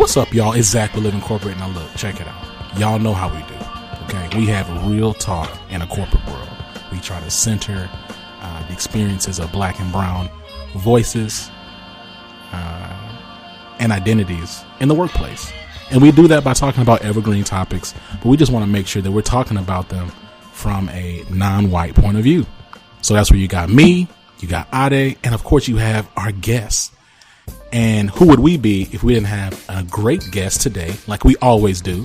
What's up, y'all? It's Zach with Living Corporate. Now look, check it out. Y'all know how we do. Okay, we have real talk in a corporate world. We try to center the experiences of black and brown voices and identities in the workplace. And we do that by talking about evergreen topics, but we just want to make sure that we're talking about them from a non-white point of view. So that's where you got me, you got Ade, and of course you have our guests. And who would we be if we didn't have a great guest today, like we always do?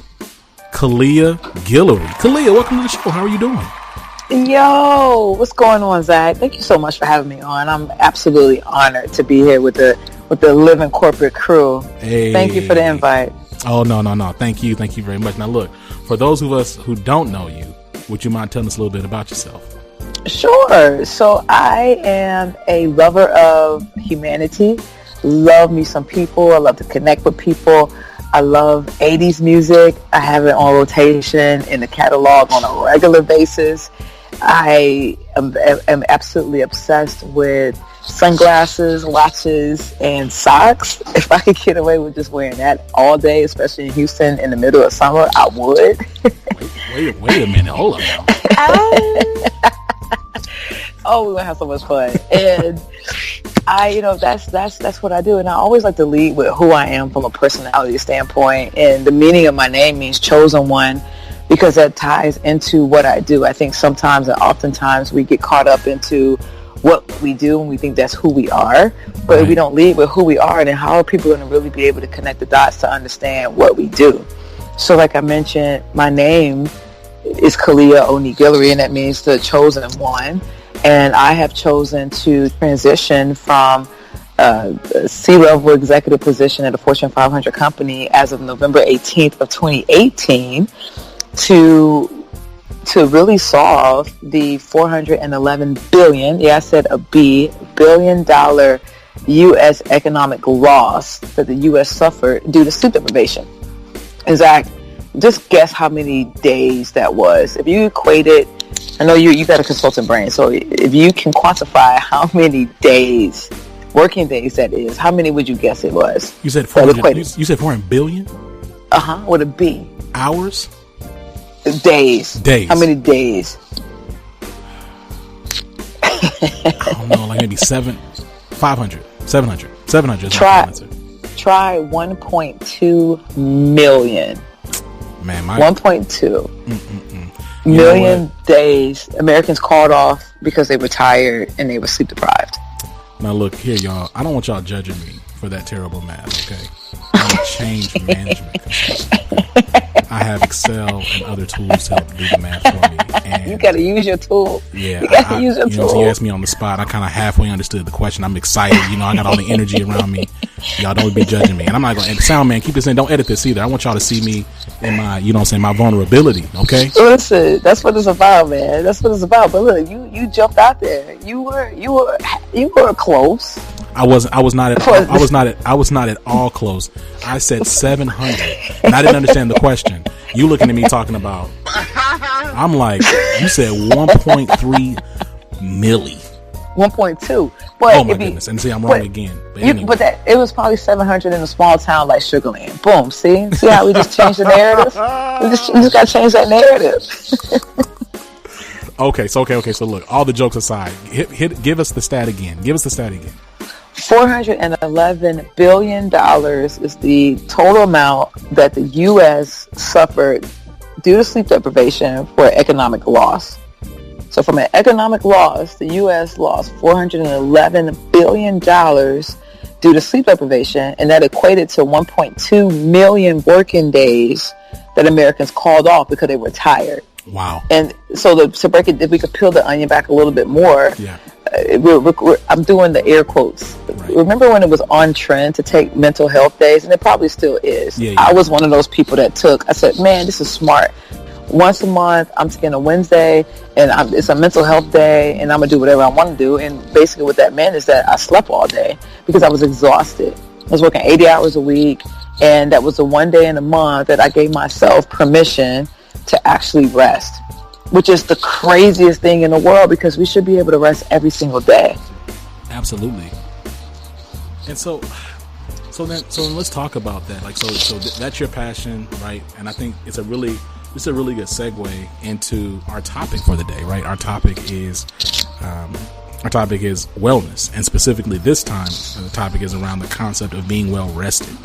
Kalia Guillory. Kalia, welcome to the show. How are you doing? Yo, what's going on, Zach? Thank you so much for having me on. I'm absolutely honored to be here with the Living Corporate crew. Hey. Thank you for the invite. Oh, no. Thank you very much. Now look, for those of us who don't know you, would you mind telling us a little bit about yourself? Sure. So I am a lover of humanity. Love me some people. I love to connect with people. I love 80s music. I have it on rotation in the catalog on a regular basis. I am absolutely obsessed with sunglasses, watches, and socks. If I could get away with just wearing that all day, especially in Houston in the middle of summer, I would. Wait a minute. Hold on. Oh, we're gonna have so much fun. And that's what I do. And I always like to lead with who I am from a personality standpoint. And the meaning of my name means chosen one, because that ties into what I do. I think sometimes and oftentimes we get caught up into what we do and we think that's who we are. But if we don't lead with who we are, then how are people going to really be able to connect the dots to understand what we do? So like I mentioned, my name is Kalia Oni Guillory, and that means the chosen one. And I have chosen to transition from a C-level executive position at a Fortune 500 company as of November 18th of 2018 to really solve the $411 billion, yeah, I said a B, billion-dollar U.S. economic loss that the U.S. suffered due to sleep deprivation. In fact, just guess how many days that was. If you equate it, I know you got a consultant brain, so if you can quantify how many days, working days that is, how many would you guess it was? You said 400. You said 400 billion? With a B. Hours? Days. How many days? I don't know, like maybe 700. 700 is try 1.2 million. Man, 1.2 million days Americans called off because they were tired and they were sleep deprived. Now look here, y'all. I don't want y'all judging me for that terrible math, okay? I'm a change management consultant. I have Excel and other tools to help do the math for me. And you gotta use your tool. Yeah, you gotta use your tool. So you asked me on the spot. I kind of halfway understood the question. I'm excited. I got all the energy around me. Y'all don't be judging me. And I'm not going to, sound man, keep this in. Don't edit this either. I want y'all to see me in my, my vulnerability, okay? Listen, that's what it's about, man. That's what it's about. But look, you jumped out there. You were close. I was not at all close. I said 700, and I didn't understand the question. You looking at me talking about? I'm like, you said 1.3 milli. 1.2. But oh my goodness! And see, I'm wrong again. But anyway. It was probably 700 in a small town like Sugar Land. Boom. See how we just changed the narrative? We just got to change that narrative. Okay. So look, all the jokes aside, give us the stat again. $411 billion is the total amount that the U.S. suffered due to sleep deprivation for economic loss. So from an economic loss, the U.S. lost $411 billion due to sleep deprivation, and that equated to 1.2 million working days that Americans called off because they were tired. Wow. And so to break it, if we could peel the onion back a little bit more, yeah. I'm doing the air quotes. Right. Remember when it was on trend to take mental health days? And it probably still is. Yeah. I was one of those people that I said, man, this is smart. Once a month, I'm taking a Wednesday, and it's a mental health day, and I'm going to do whatever I want to do. And basically what that meant is that I slept all day because I was exhausted. I was working 80 hours a week, and that was the one day in a month that I gave myself permission to actually rest, which is the craziest thing in the world because we should be able to rest every single day. Absolutely. And so So then let's talk about that. Like, that's your passion, right? And I think it's a really good segue into our topic for the day, right? Our topic is wellness, and specifically this time, the topic is around the concept of being well rested.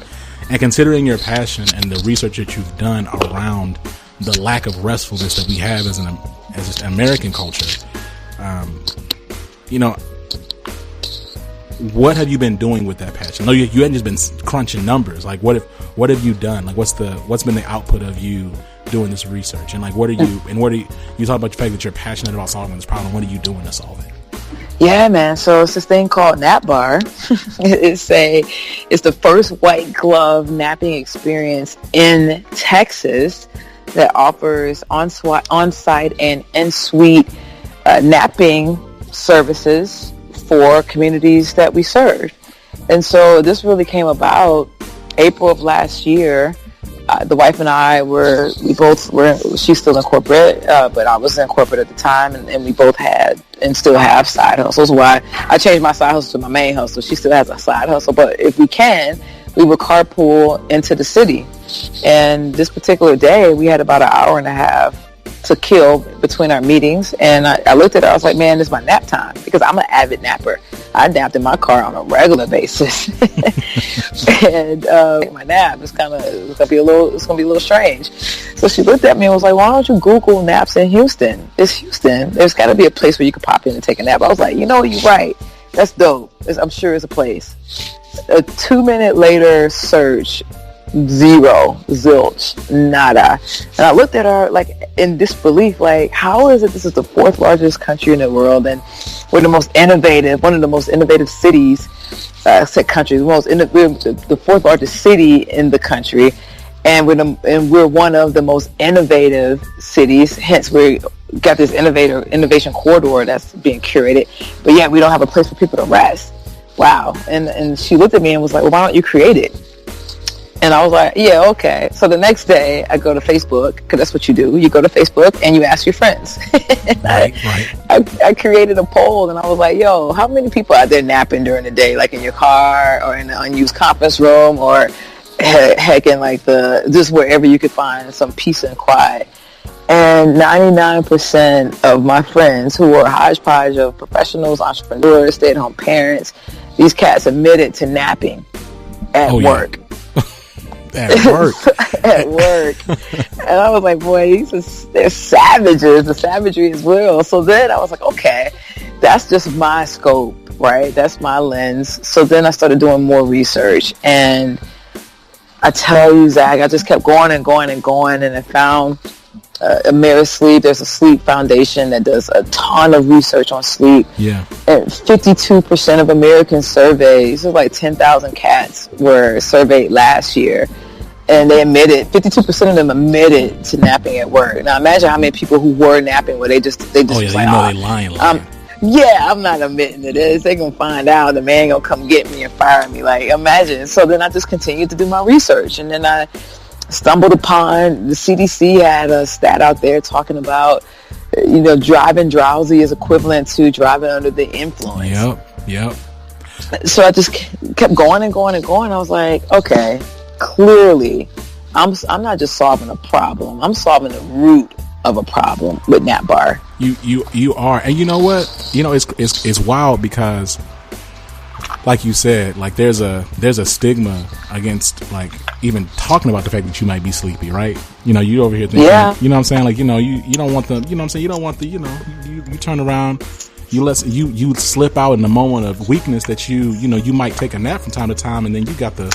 And considering your passion and the research that you've done around the lack of restfulness that we have as an American culture, what have you been doing with that passion? No, you hadn't just been crunching numbers. Like, what have you done? Like, what's been the output of you doing this research? And like, you talk about the fact that you're passionate about solving this problem. What are you doing to solve it? Yeah, man. So it's this thing called Nap Bar. It's the first white glove napping experience in Texas that offers on-site and in-suite napping services for communities that we serve. And so this really came about April of last year. The wife and I she's still in corporate, but I was in corporate at the time, and we both had and still have side hustles. Why I changed my side hustle to my main hustle. She still has a side hustle, but if we would carpool into the city. And this particular day, we had about an hour and a half to kill between our meetings, and I looked at her. I was like, man, this is my nap time, because I'm an avid napper. I napped in my car on a regular basis. And my nap is it's gonna be a little strange. So she looked at me and was like, why don't you Google naps in Houston? It's Houston. There's got to be a place where you can pop in and take a nap. I was like, you're right. That's dope. I'm sure it's a place. A 2-minute later search, zero, zilch, nada. And I looked at her like in disbelief, like, how is it this is the 4th largest country in the world, and we're one of the most innovative cities, countries, we're the 4th largest city in the country, and we're one of the most innovative cities, hence we got this innovation corridor that's being curated, but yet we don't have a place for people to rest. Wow. And she looked at me and was like, well, why don't you create it? And I was like, yeah, okay. So the next day I go to Facebook, because that's what you do. You go to Facebook and you ask your friends. Right. I created a poll and I was like, yo, how many people out there napping during the day, like in your car or in an unused conference room, or heck in like just wherever you could find some peace and quiet. And 99% of my friends, who were a hodgepodge of professionals, entrepreneurs, stay-at-home parents, these cats admitted to napping at work. At work. At work. And I was like, boy, they're savages. The savagery is real. So then I was like, okay, that's just my scope, right? That's my lens. So then I started doing more research. And I tell you, Zach, I just kept going and going and going. And I found AmeriSleep. There's a sleep foundation that does a ton of research on sleep. Yeah. And 52% of American surveys, so like 10,000 cats were surveyed last year, and they admitted 52% of them admitted to napping at work. Now imagine how many people who were napping where they just they lying. Yeah, I'm not admitting to this. They're gonna find out. The man gonna come get me and fire me. Like, imagine. So then I just continued to do my research, and then I stumbled upon the CDC had a stat out there talking about, driving drowsy is equivalent to driving under the influence. Yep. So I just kept going and going and going. I was like, okay, clearly, I'm not just solving a problem. I'm solving the root of a problem with Nap Bar. You are, and you know what? It's wild because, like you said, like there's a stigma against like even talking about the fact that you might be sleepy, right? You over here thinking, you know what I'm saying? Like, you don't want the, you know what I'm saying? You don't want the, you turn around, you slip out in the moment of weakness that you might take a nap from time to time, and then you got they're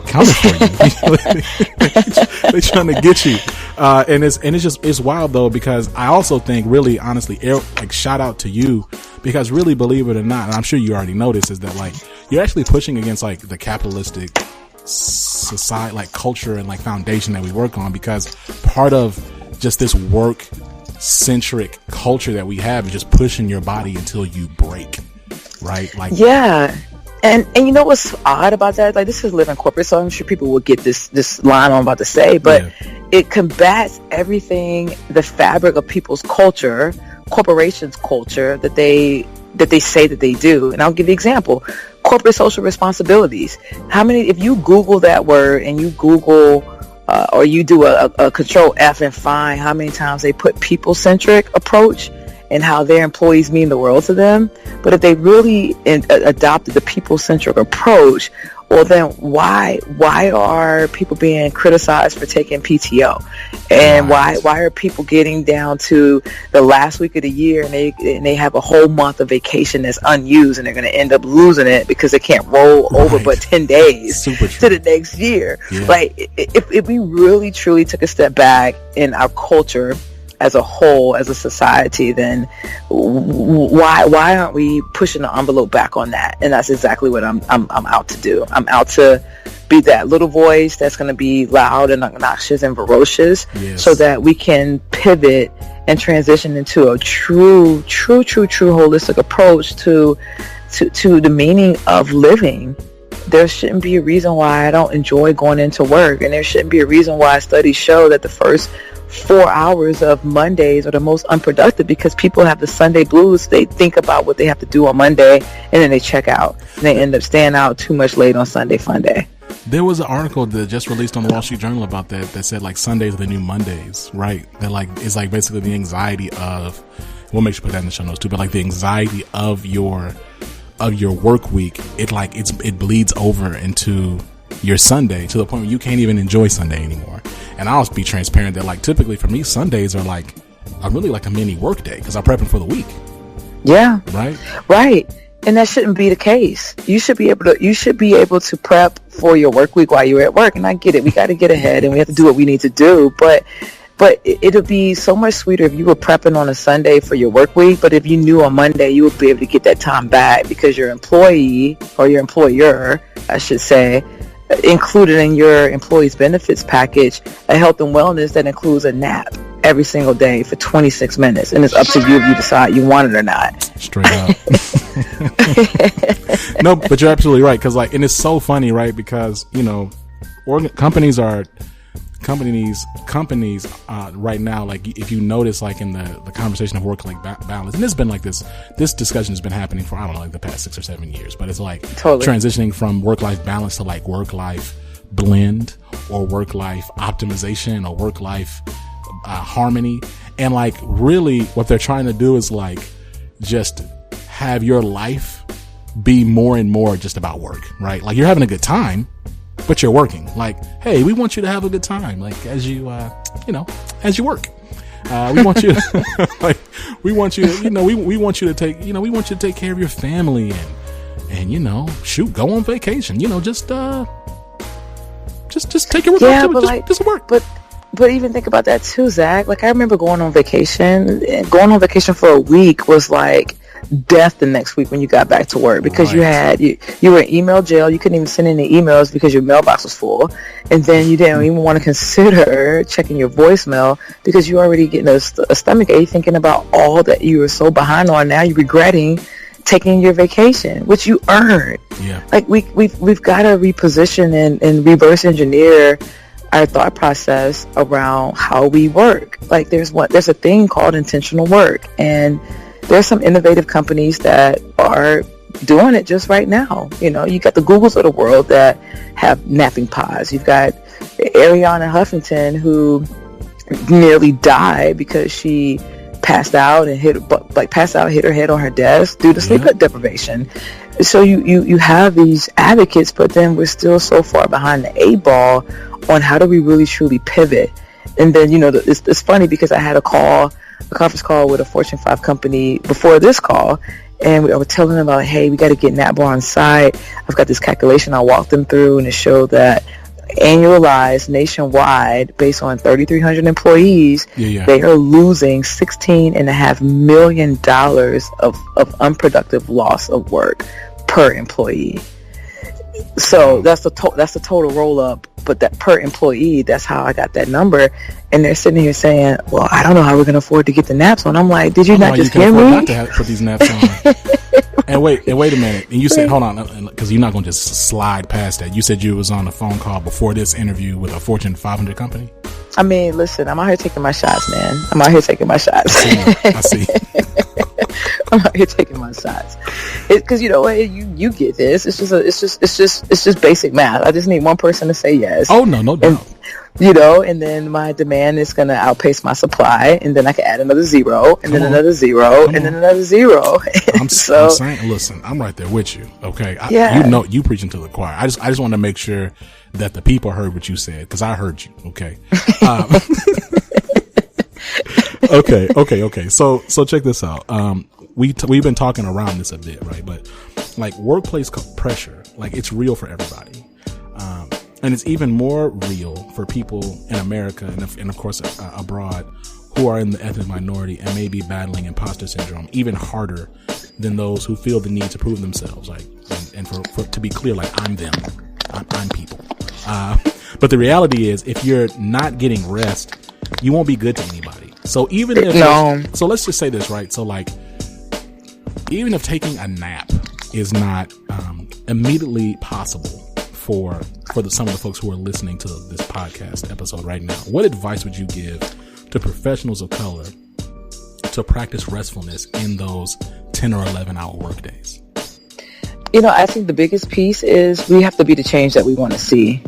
coming for you. They're trying to get you. And it's wild though, because I also think, really honestly, like, shout out to you, because really, believe it or not, and I'm sure you already noticed, is that like you're actually pushing against like the capitalistic society, like culture and like foundation that we work on, because part of just this work centric culture that we have is just pushing your body until you break, right? Like, yeah. And you know what's odd about that? Like, this is living corporate, so I'm sure people will get this line I'm about to say, but it combats everything, the fabric of people's culture, corporations' culture that they say that they do. And I'll give you an example. corporate social responsibilities. How many, if you Google that word and you Google or you do a control F and find how many times they put people-centric approach and how their employees mean the world to them. But if they really adopted the people-centric approach, well then why are people being criticized for taking PTO? And why are people getting down to the last week of the year and they have a whole month of vacation that's unused and they're going to end up losing it because they can't roll over but 10 days to the next year? Yeah. Like if we really truly took a step back in our culture as a whole, as a society, then why aren't we pushing the envelope back on that? And that's exactly what I'm out to do. I'm out to be that little voice that's going to be loud and obnoxious and ferocious, so that we can pivot and transition into a true holistic approach to the meaning of living. There shouldn't be a reason why I don't enjoy going into work, and there shouldn't be a reason why studies show that the first 4 hours of Mondays are the most unproductive, because people have the Sunday blues. They think about what they have to do on Monday and then they check out and they end up staying out too much late on Sunday fun day. There was an article that just released on the Wall Street Journal about that said like Sundays are the new Mondays, right? That like it's like basically the anxiety of, we'll make sure to put that in the show notes too, but like the anxiety of your work week, it bleeds over into your Sunday to the point where you can't even enjoy Sunday anymore. And I'll be transparent that like typically for me Sundays are really like a mini work day because I'm prepping for the week. Yeah. Right. And that shouldn't be the case. You should be able to prep for your work week while you're at work. And I get it. We got to get ahead and we have to do what we need to do. But it'll be so much sweeter if you were prepping on a Sunday for your work week. But if you knew on Monday you would be able to get that time back because your employee or your employer, I should say, included in your employee's benefits package a health and wellness that includes a nap every single day for 26 minutes. And it's up to you if you decide you want it or not. Straight up. No, but you're absolutely right. Cause like, and it's so funny, right? Because, you know, companies right now, like if you notice like in the conversation of work-life balance, and there's been like this discussion has been happening for, I don't know, like the past 6 or 7 years, but it's like transitioning from work-life balance to like work-life blend or work-life optimization or work-life harmony. And like really what they're trying to do is like just have your life be more and more just about work, right? Like you're having a good time, but you're working. Like, hey, we want you to have a good time. Like as you, as you work, we want you, we want you to take care of your family and go on vacation, just take your work. Just work. But even think about that too, Zach. Like I remember going on vacation for a week was like death the next week when you got back to work, because you were in email jail. You couldn't even send any emails because your mailbox was full, and then you didn't even want to consider checking your voicemail because you already getting a stomach ache thinking about all that you were so behind on. Now you're regretting taking your vacation, which you earned. Yeah. Like we've got to reposition and reverse engineer our thought process around how we work. Like there's a thing called intentional work, and there's some innovative companies that are doing it just right now. You got the Googles of the world that have napping pods. You've got Ariana Huffington, who nearly died because she passed out and hit her head on her desk due to sleep deprivation. So you have these advocates, but then we're still so far behind the 8-ball on how do we really truly pivot. And then it's funny because I had a conference call with a Fortune 5 company before this call, and I was telling them about, hey, we got to get NAPBAR on site. I've got this calculation I walked them through, and it showed that annualized nationwide, based on 3,300 employees, they are losing $16.5 million of unproductive loss of work per employee. So that's the total roll up, but that per employee, that's how I got that number. And they're sitting here saying, well, I don't know how we're going to afford to get the naps on. I'm like, did you not just hear me? Not to put these naps on. And wait a minute. And you said, hold on, because you're not going to just slide past that. You said you was on a phone call before this interview with a Fortune 500 company. I mean, listen, I'm out here taking my shots, man. I see. I'm out here taking my shots. Because you know what, you get this. It's just basic math. I just need one person to say yes. Oh no doubt. And then my demand is going to outpace my supply, and then I can add another zero, and then another zero, and then another zero. I'm saying, listen, I'm right there with you. Okay, you preaching to the choir. I just want to make sure that the people heard what you said, because I heard you. Okay. Okay. So check this out. We've been talking around this a bit, right? But like workplace pressure, like it's real for everybody. And it's even more real for people in America and of course abroad who are in the ethnic minority and may be battling imposter syndrome even harder than those who feel the need to prove themselves. Like, and for to be clear, like I'm them, I'm people. But the reality is, if you're not getting rest, you won't be good to anybody. So even if so let's just say this, right? So like, even if taking a nap is not immediately possible for some of the folks who are listening to this podcast episode right now, what advice would you give to professionals of color to practice restfulness in those 10 or 11 hour work days? I think the biggest piece is we have to be the change that we want to see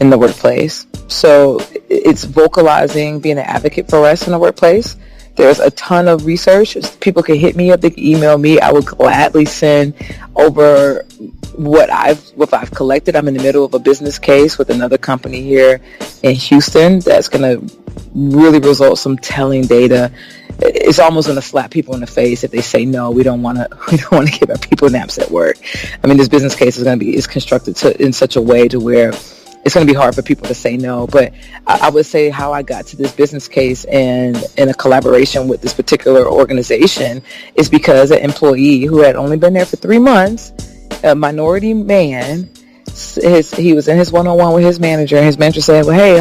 in the workplace. So it's vocalizing, being an advocate for rest in the workplace. There's a ton of research. People can hit me up, they can email me. I would gladly send over what I've collected. I'm in the middle of a business case with another company here in Houston that's going to really result some telling data. It's almost going to slap people in the face if they say no. We don't want to give our people naps at work. I mean, this business case is constructed in such a way to where it's going to be hard for people to say no. But I would say how I got to this business case and in a collaboration with this particular organization is because an employee who had only been there for 3 months, a minority man, he was in his one-on-one with his manager, and his manager said, well, hey,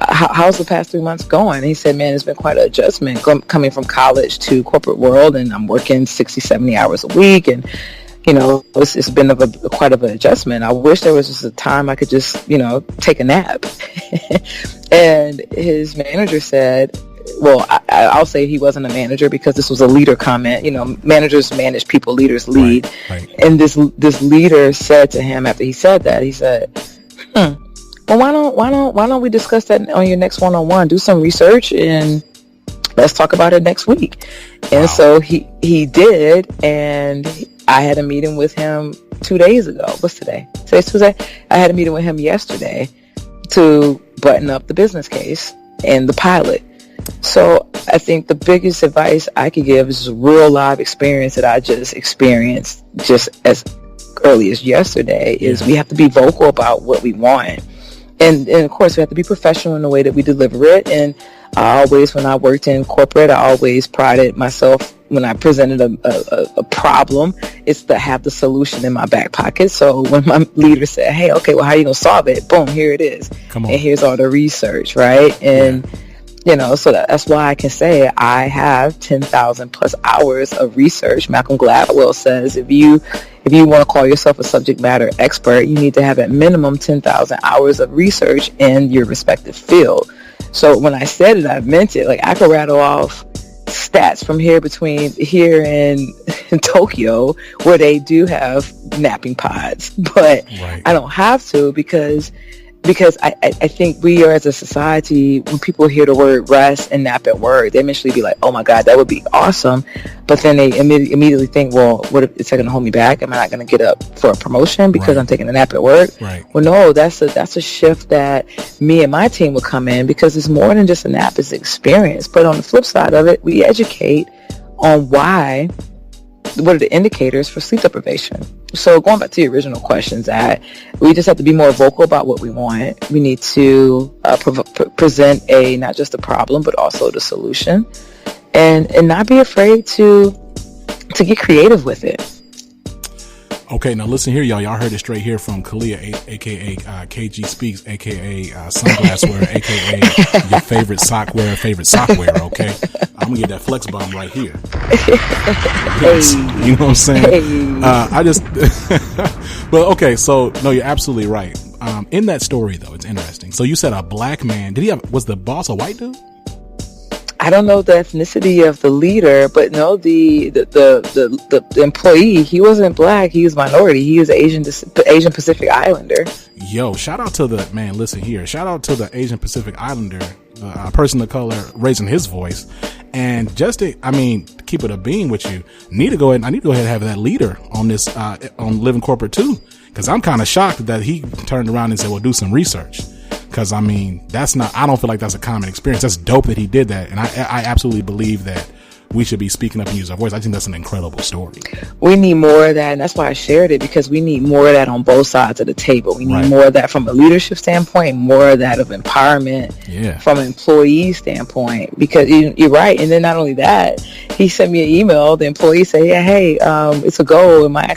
how's the past 3 months going? And he said, man, it's been quite an adjustment coming from college to corporate world, and I'm working 60, 70 hours a week, and it's been quite of an adjustment. I wish there was just a time I could just, take a nap. And his manager said, well, I'll say he wasn't a manager because this was a leader comment. Managers manage people, leaders lead. Right. And this leader said to him after he said that, he said, well, why don't we discuss that on your next one-on-one? Do some research and let's talk about it next week. And so he did, and I had a meeting with him 2 days ago. What's today? Today's Tuesday. I had a meeting with him yesterday to button up the business case and the pilot. So I think the biggest advice I could give is a real live experience that I just experienced just as early as yesterday is we have to be vocal about what we want. And of course we have to be professional in the way that we deliver it. And I always, when I worked in corporate, I always prided myself when I presented a problem, it's to have the solution in my back pocket. So when my leader said, hey, okay, well, how are you going to solve it? Boom, here it is. Come on. And here's all the research, right? And so that's why I can say I have 10,000 plus hours of research. Malcolm Gladwell says if you want to call yourself a subject matter expert, you need to have at minimum 10,000 hours of research in your respective field. So when I said it, I meant it. Like I could rattle off stats from between here and in Tokyo where they do have napping pods, but I don't have to because I think we are, as a society, when people hear the word rest and nap at work, they initially be like, oh my God, that would be awesome. But then they immediately think, well, what if it's going to hold me back? Am I not going to get up for a promotion because I'm taking a nap at work? Right. Well, no, that's a shift that me and my team will come in because it's more than just a nap, it's experience. But on the flip side of it, we educate on what are the indicators for sleep deprivation. So going back to your original questions, that we just have to be more vocal about what we want. We need to present not just the problem, but also the solution, and not be afraid to get creative with it. Okay, now listen here, y'all. Y'all heard it straight here from Kalia, aka KG Speaks, aka Sunglass Wearer, aka your favorite sock wearer. Okay, I'm gonna get that flex bomb right here. You know what I'm saying? I just, but okay. So no, you're absolutely right. In that story though, it's interesting. So you said a black man. Was the boss a white dude? I don't know the ethnicity of the leader, but no, the employee, he wasn't black. He was minority. He was Asian Pacific Islander. Yo, shout out to the man. Listen here. Shout out to the Asian Pacific Islander, person of color, raising his voice. And just to, keep it a beam with you. I need to go ahead and have that leader on this, on Living Corporate too. Cause I'm kind of shocked that he turned around and said, well, do some research. Cause I don't feel like that's a common experience. That's dope that he did that. And I absolutely believe that we should be speaking up and use our voice. I think that's an incredible story. We need more of that. And that's why I shared it, because we need more of that on both sides of the table. We need more of that from a leadership standpoint, more of that of empowerment from an employee standpoint, because you're right. And then not only that, he sent me an email. The employee said, hey, it's a goal. And my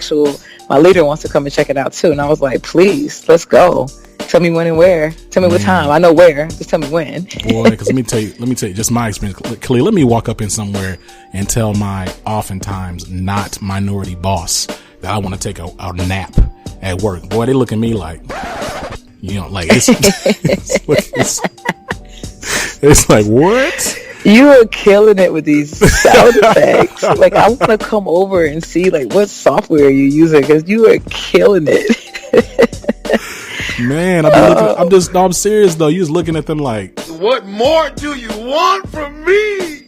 leader wants to come and check it out too. And I was like, please, let's go. Tell me when and where. Tell me what time. I know where. Just tell me when. Boy, because let me tell you, just my experience. Khalil, let me walk up in somewhere and tell my oftentimes not minority boss that I want to take a nap at work. Boy, they look at me like, like it's like, what? You are killing it with these sound effects. Like, I want to come over and see what software you're using, because you are killing it. Man, I'm serious though. You just looking at them like, what more do you want from me?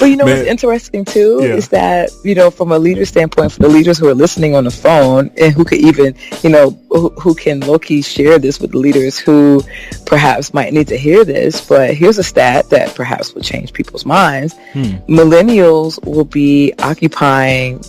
But what's interesting too is that, from a leader standpoint, for the leaders who are listening on the phone and who could even, who can low-key share this with the leaders who perhaps might need to hear this, but here's a stat that perhaps will change people's minds. Millennials will be occupying,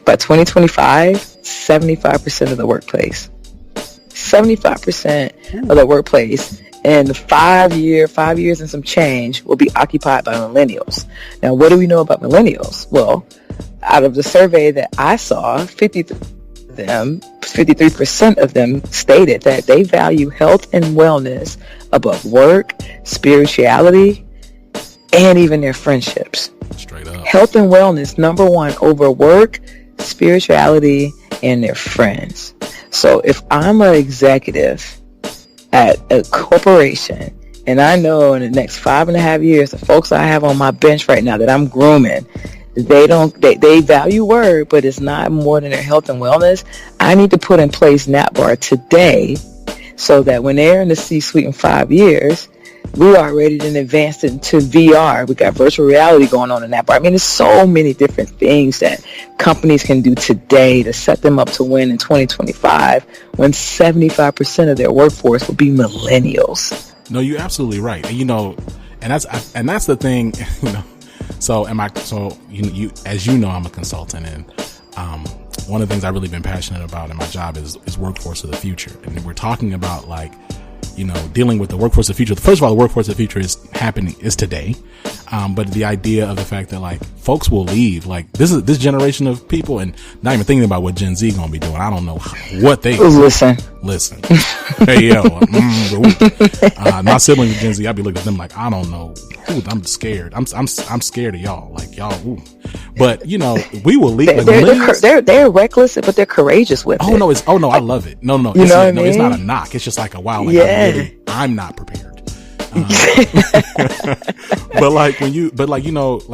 by 2025, 75% of the workplace. 75% of the workplace in 5 years and some change will be occupied by millennials. Now, what do we know about millennials? Well, out of the survey that I saw, 53% of them stated that they value health and wellness above work, spirituality, and even their friendships. Straight up. Health and wellness, number one, over work, spirituality, and their friends. So if I'm an executive at a corporation, and I know in the next 5.5 years, the folks I have on my bench right now that I'm grooming, they value work, but it's not more than their health and wellness. I need to put in place NAPBAR today, so that when they're in the C-suite in 5 years, we are ready to advance into VR. We got virtual reality going on in NAPBAR. There's so many different things that companies can do today to set them up to win in 2025, when 75% of their workforce will be millennials. No, you're absolutely right. And and that's the thing, So you as you know, I'm a consultant, and one of the things I've really been passionate about in my job is workforce of the future. And we're talking about dealing with the workforce of the future. First of all, the workforce of the future is today. But the idea of the fact that folks will leave, this generation of people, and not even thinking about what Gen Z gonna be doing. I don't know what they listen. Hey yo, my siblings Gen Z, I'd be looking at them like, I don't know. Ooh, I'm scared. I'm scared of y'all. Y'all. Ooh. But we will leave. They're reckless, but they're courageous with it. I love it. No. It's not a knock. It's just like a wow. I'm not prepared. But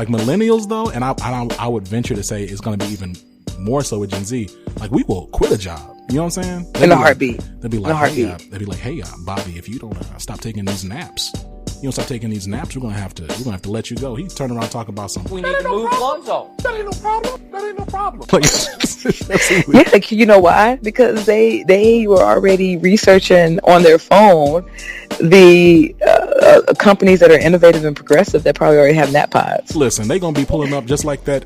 millennials though, and I would venture to say it's going to be even more so with Gen Z. We will quit a job. You know what I'm saying? In a heartbeat. They'd be like, hey, Bobby, if you don't stop taking these naps. You don't stop taking these naps, we're gonna have to let you go. He turned around talking about something. We need to move Lonzo. That ain't no problem. Yeah, you know why? Because they were already researching on their phone the companies that are innovative and progressive that probably already have nap pods. Listen, they gonna be pulling up just like that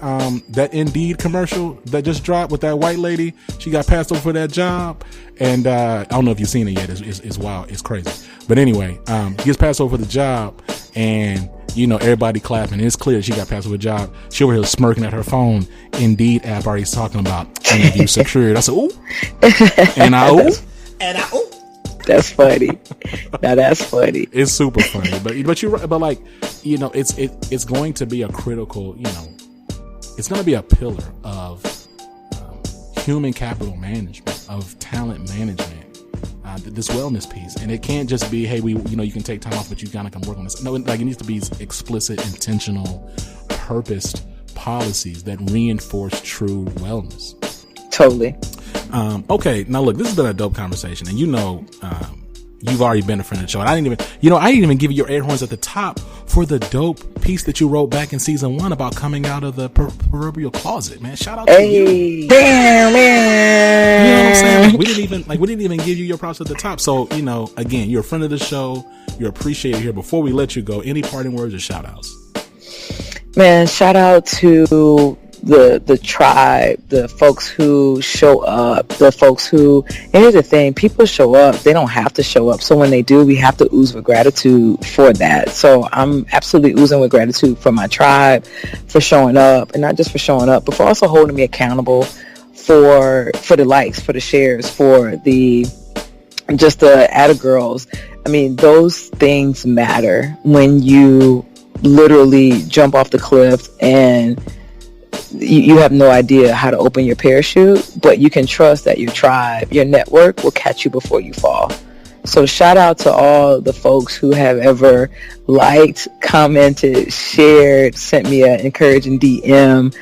Indeed commercial that just dropped with that white lady. She got passed over for that job, and I don't know if you've seen it yet. It's wild. It's crazy. But anyway, he gets passed over for the job, and everybody clapping. It's clear she got passed over the job. She over here smirking at her phone. Indeed app already talking about interview secured. I said, ooh, and I ooh. That's funny. Now that's funny. It's super funny, but you're right. But it's going to be a critical. It's going to be a pillar of human capital management, of talent management. this wellness piece. And it can't just be, hey, you can take time off, but you kind of can work on this. No, like it needs to be explicit, intentional, purposed policies that reinforce true wellness. Totally. Okay, now look, this has been a dope conversation, and you've already been a friend of the show. And I didn't even give you your air horns at the top for the dope piece that you wrote back in season 1 about coming out of the proverbial closet, man. Shout out to you. Damn, man. You know what I'm saying? We didn't even give you your props at the top. So, again, you're a friend of the show. You're appreciated here. Before we let you go, any parting words or shout outs? Man, shout out to the tribe, the folks who show up, the folks who, and here's the thing, people show up, they don't have to show up. So when they do, we have to ooze with gratitude for that. So I'm absolutely oozing with gratitude for my tribe, for showing up, and not just for showing up, but for also holding me accountable for the likes, for the shares, for the atta girls. I mean, those things matter when you literally jump off the cliff and you have no idea how to open your parachute, but you can trust that your tribe, your network will catch you before you fall. So shout out to all the folks who have ever liked, commented, shared, sent me an encouraging DM.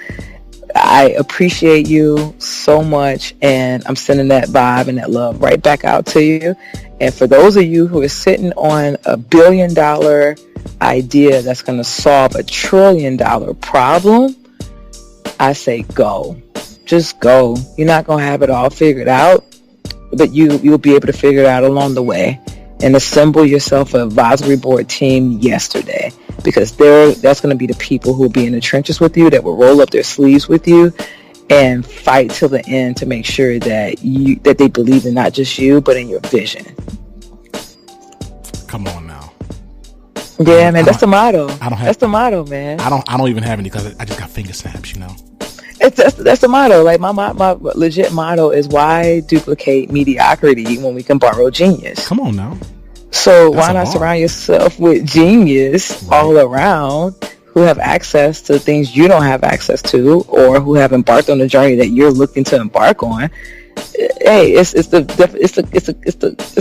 I appreciate you so much, and I'm sending that vibe and that love right back out to you. And for those of you who are sitting on $1 billion idea that's going to solve $1 trillion problem, I say go. Just go. You're not going to have it all figured out, but you'll be able to figure it out along the way, and assemble yourself an advisory board team yesterday, because that's going to be the people who will be in the trenches with you, that will roll up their sleeves with you and fight till the end to make sure that they believe in not just you, but in your vision. Come on now. Yeah, man, that's the motto. That's the motto, man. I don't even have any, because I just got finger snaps, That's the motto. Like my legit motto is, why duplicate mediocrity when we can borrow genius? Come on now. So why not surround yourself with genius all around, who have access to things you don't have access to, or who have embarked on the journey that you're looking to embark on? Hey, it's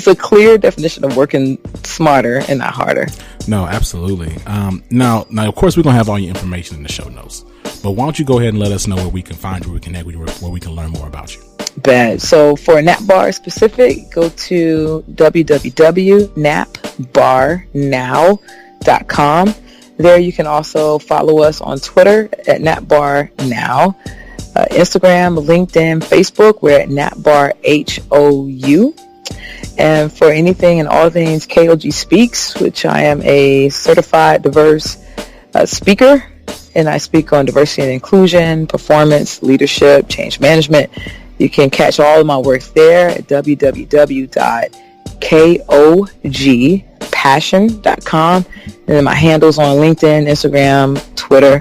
a clear definition of working smarter and not harder. No, absolutely. Now, of course, we're gonna have all your information in the show notes. But why don't you go ahead and let us know where we can find you, where we can connect with you, where we can learn more about you. Bad. So for Nap Bar specific, go to www.napbarnow.com. There you can also follow us on Twitter at NapBarNow, Instagram, LinkedIn, Facebook, we're at NapBarHOU. And for anything and all things KOG Speaks, which I am a certified diverse speaker, and I speak on diversity and inclusion, performance, leadership, change management. You can catch all of my work there at www.kogpassion.com. And then my handles on LinkedIn, Instagram, Twitter,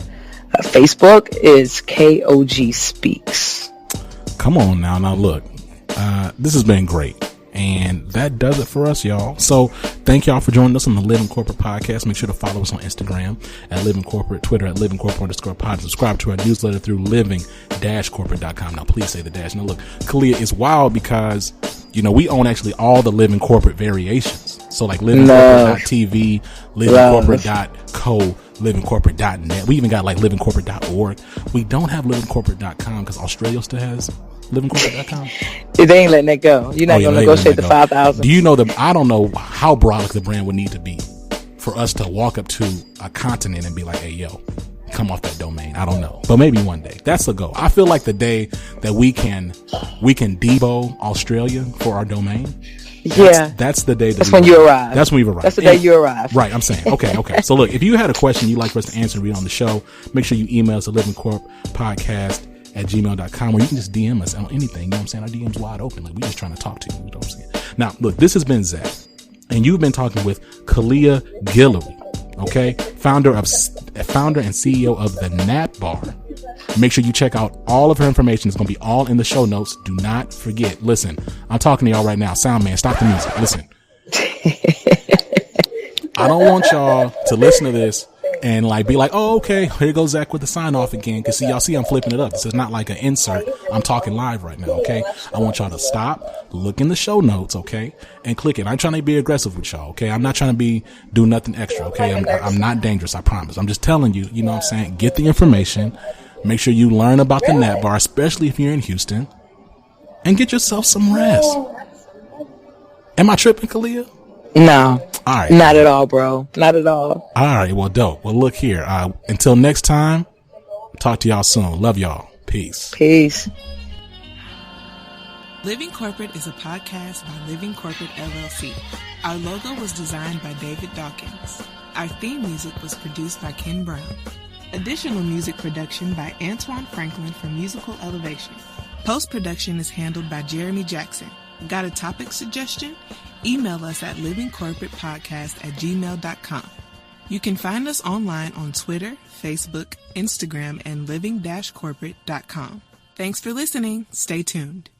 Facebook is KOG Speaks. Come on now. Now look, this has been great. And that does it for us, y'all. So thank y'all for joining us on the Living Corporate Podcast. Make sure to follow us on Instagram at Living Corporate, Twitter at Living Corporate_pod. Subscribe to our newsletter through living-corporate.com. Now, please say the dash. Now, look, Kalia, it's wild because, we own actually all the Living Corporate variations. So like livingcorporate.tv, livingcorporate.co, livingcorporate.net. We even got like livingcorporate.org. We don't have livingcorporate.com because Australia still has livingcorporate.com. They ain't letting that go. You're not going to negotiate the 5,000. Do you know that? I don't know how brolic the brand would need to be for us to walk up to a continent and be like, hey, yo, come off that domain. I don't know, but maybe one day. That's the goal. I feel like the day that we can Debo Australia for our domain. That's the day. That's when you arrive. That's when you arrive. That's the day you arrive. Right. I'm saying. Okay. So look, if you had a question you'd like for us to answer and read on the show, make sure you email us at livingcorppodcast@gmail.com, or you can just DM us on anything. You know what I'm saying? Our DM's wide open. Like, we're just trying to talk to you. You know what I'm saying? Now, look, this has been Zach, and you've been talking with Kalia Guillory, okay? Founder and CEO of the Nap Bar. Make sure you check out all of her information. It's going to be all in the show notes. Do not forget. Listen, I'm talking to y'all right now. Sound man, stop the music. Listen. I don't want y'all to listen to this and like be like, oh, okay, here goes Zach with the sign off again. Cause y'all see I'm flipping it up. This is not like an insert. I'm talking live right now. Okay. I want y'all to stop, look in the show notes. Okay. And click it. I'm trying to be aggressive with y'all. Okay. I'm not trying to do nothing extra. Okay. I'm not dangerous. I promise. I'm just telling you, you know what I'm saying? Get the information. Make sure you learn about the Nat Bar, especially if you're in Houston, and get yourself some rest. Am I tripping, Kalia? No. All right. Not at all, bro. Not at all. All right. Well, dope. Well, look here. Until next time, talk to y'all soon. Love y'all. Peace. Peace. Living Corporate is a podcast by Living Corporate LLC. Our logo was designed by David Dawkins. Our theme music was produced by Ken Brown. Additional music production by Antoine Franklin from Musical Elevation. Post-production is handled by Jeremy Jackson. Got a topic suggestion? Email us at livingcorporatepodcast@gmail.com. You can find us online on Twitter, Facebook, Instagram, and living-corporate.com. Thanks for listening. Stay tuned.